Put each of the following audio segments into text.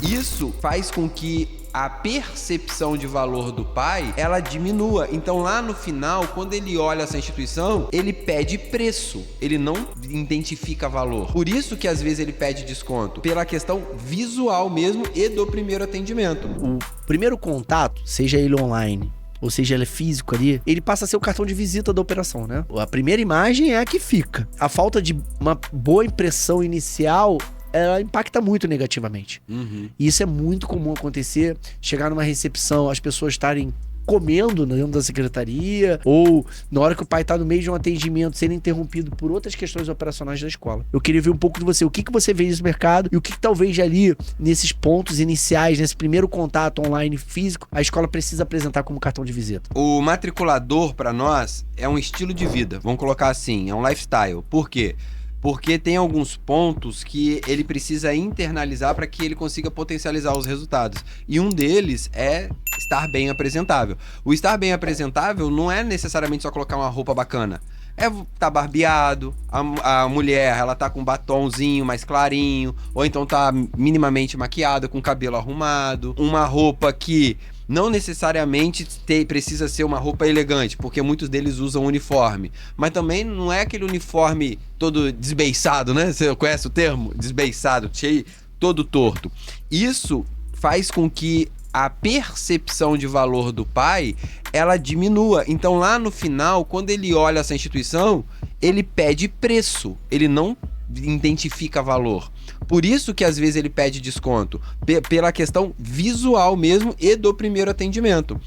Isso faz com que a percepção de valor do pai, ela diminua. Então lá no final, quando ele olha essa instituição, ele pede preço, ele não identifica valor. Por isso que às vezes ele pede desconto, pela questão visual mesmo e do primeiro atendimento. O primeiro contato, seja ele online, ou seja, ele é físico ali, ele passa a ser o cartão de visita da operação, né? A primeira imagem é a que fica. A falta de uma boa impressão inicial, ela impacta muito negativamente. E isso é muito comum acontecer, chegar numa recepção, as pessoas estarem comendo dentro da secretaria, ou na hora que o pai tá no meio de um atendimento, sendo interrompido por outras questões operacionais da escola. Eu queria ver um pouco de você, o que você vê nesse mercado, e o que talvez ali, nesses pontos iniciais, nesse primeiro contato online físico, a escola precisa apresentar como cartão de visita. O matriculador, para nós, é um estilo de vida, vamos colocar assim, é um lifestyle. Por quê? Porque tem alguns pontos que ele precisa internalizar para que ele consiga potencializar os resultados. E um deles é estar bem apresentável. O estar bem apresentável não é necessariamente só colocar uma roupa bacana. É tá barbeado, a mulher, ela tá com um batonzinho mais clarinho, ou então tá minimamente maquiada, com o cabelo arrumado, uma roupa que não necessariamente precisa ser uma roupa elegante, porque muitos deles usam uniforme. Mas também não é aquele uniforme todo desbeiçado, né? Você conhece o termo? Desbeiçado, cheio, todo torto. Isso faz com que a percepção de valor do pai, ela diminua. Então lá no final, quando ele olha essa instituição, ele pede preço, ele não identifica valor. Por isso que às vezes ele pede desconto, pela questão visual mesmo e do primeiro atendimento.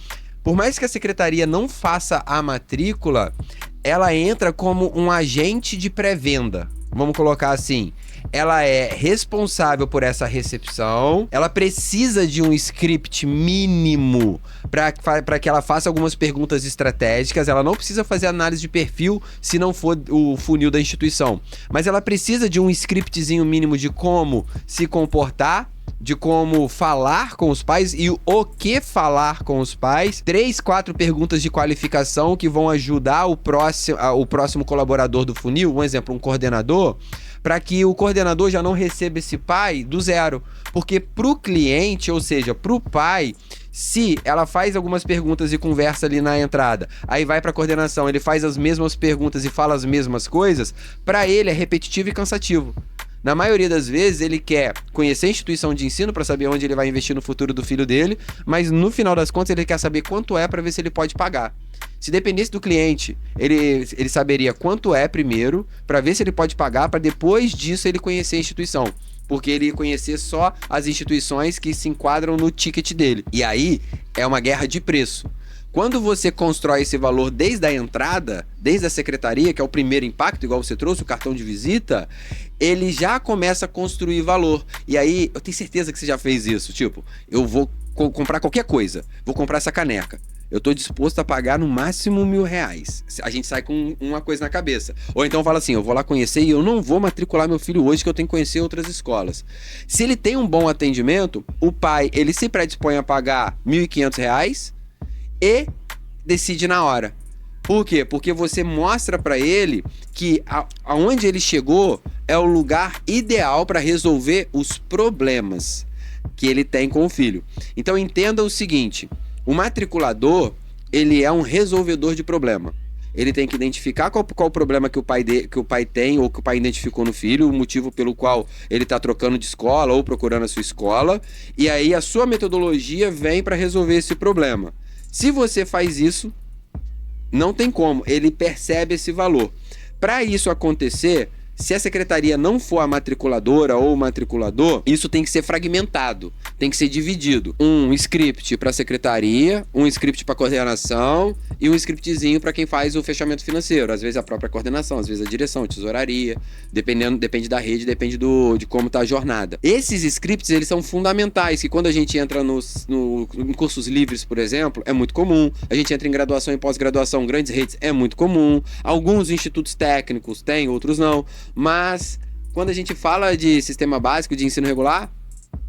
Por mais que a secretaria não faça a matrícula, ela entra como um agente de pré-venda. Vamos colocar assim, ela é responsável por essa recepção, ela precisa de um script mínimo para que ela faça algumas perguntas estratégicas, ela não precisa fazer análise de perfil se não for o funil da instituição, mas ela precisa de um scriptzinho mínimo de como se comportar, de como falar com os pais e o que falar com os pais, 3, 4 perguntas de qualificação que vão ajudar o próximo colaborador do funil, um exemplo, um coordenador, para que o coordenador já não receba esse pai do zero, porque pro cliente, ou seja, pro pai, se ela faz algumas perguntas e conversa ali na entrada, aí vai pra coordenação, ele faz as mesmas perguntas e fala as mesmas coisas, para ele é repetitivo e cansativo. Na maioria das vezes, ele quer conhecer a instituição de ensino para saber onde ele vai investir no futuro do filho dele, mas no final das contas ele quer saber quanto é para ver se ele pode pagar. Se dependesse do cliente, ele saberia quanto é primeiro, para ver se ele pode pagar, para depois disso ele conhecer a instituição. Porque ele ia conhecer só as instituições que se enquadram no ticket dele. E aí é uma guerra de preço. Quando você constrói esse valor desde a entrada, desde a secretaria, que é o primeiro impacto, igual você trouxe, o cartão de visita, ele já começa a construir valor. E aí, eu tenho certeza que você já fez isso. Tipo, eu vou comprar qualquer coisa, vou comprar essa caneca. Eu tô disposto a pagar no máximo R$1.000. A gente sai com uma coisa na cabeça. Ou então fala assim, eu vou lá conhecer e eu não vou matricular meu filho hoje, que eu tenho que conhecer outras escolas. Se ele tem um bom atendimento, o pai, ele se predispõe a pagar R$1.500 e decide na hora. Por quê? Porque você mostra para ele que aonde ele chegou é o lugar ideal para resolver os problemas que ele tem com o filho. Então entenda o seguinte, o matriculador, ele é um resolvedor de problema. Ele tem que identificar qual o problema que o pai tem ou que o pai identificou no filho, o motivo pelo qual ele está trocando de escola ou procurando a sua escola, e aí a sua metodologia vem para resolver esse problema. Se você faz isso, não tem como, ele percebe esse valor. Para isso acontecer, se a secretaria não for a matriculadora ou o matriculador, isso tem que ser fragmentado, tem que ser dividido. Um script para a secretaria, um script para a coordenação e um scriptzinho para quem faz o fechamento financeiro. Às vezes a própria coordenação, às vezes a direção, a tesouraria, depende da rede, depende de como está a jornada. Esses scripts, eles são fundamentais, que quando a gente entra em cursos livres, por exemplo, é muito comum. A gente entra em graduação e pós-graduação, grandes redes, é muito comum. Alguns institutos técnicos têm, outros não. Mas quando a gente fala de sistema básico de ensino regular,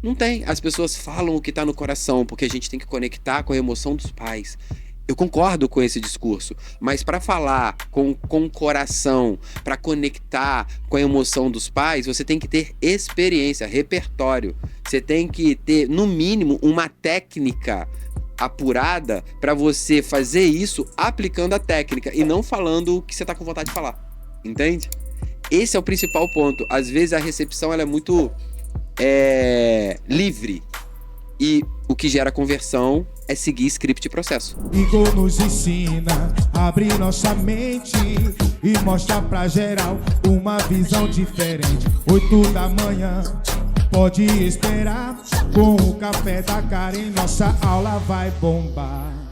não tem. As pessoas falam o que está no coração, porque a gente tem que conectar com a emoção dos pais. Eu concordo com esse discurso, mas para falar com o coração, para conectar com a emoção dos pais, você tem que ter experiência, repertório. Você tem que ter, no mínimo, uma técnica apurada para você fazer isso aplicando a técnica e não falando o que você tá com vontade de falar. Entende? Esse é o principal ponto. Às vezes a recepção ela é muito livre. E o que gera conversão é seguir script e processo. Igor nos ensina a abrir nossa mente e mostra pra geral uma visão diferente. 8 da manhã, pode esperar. Com o café da Karen, nossa aula vai bombar.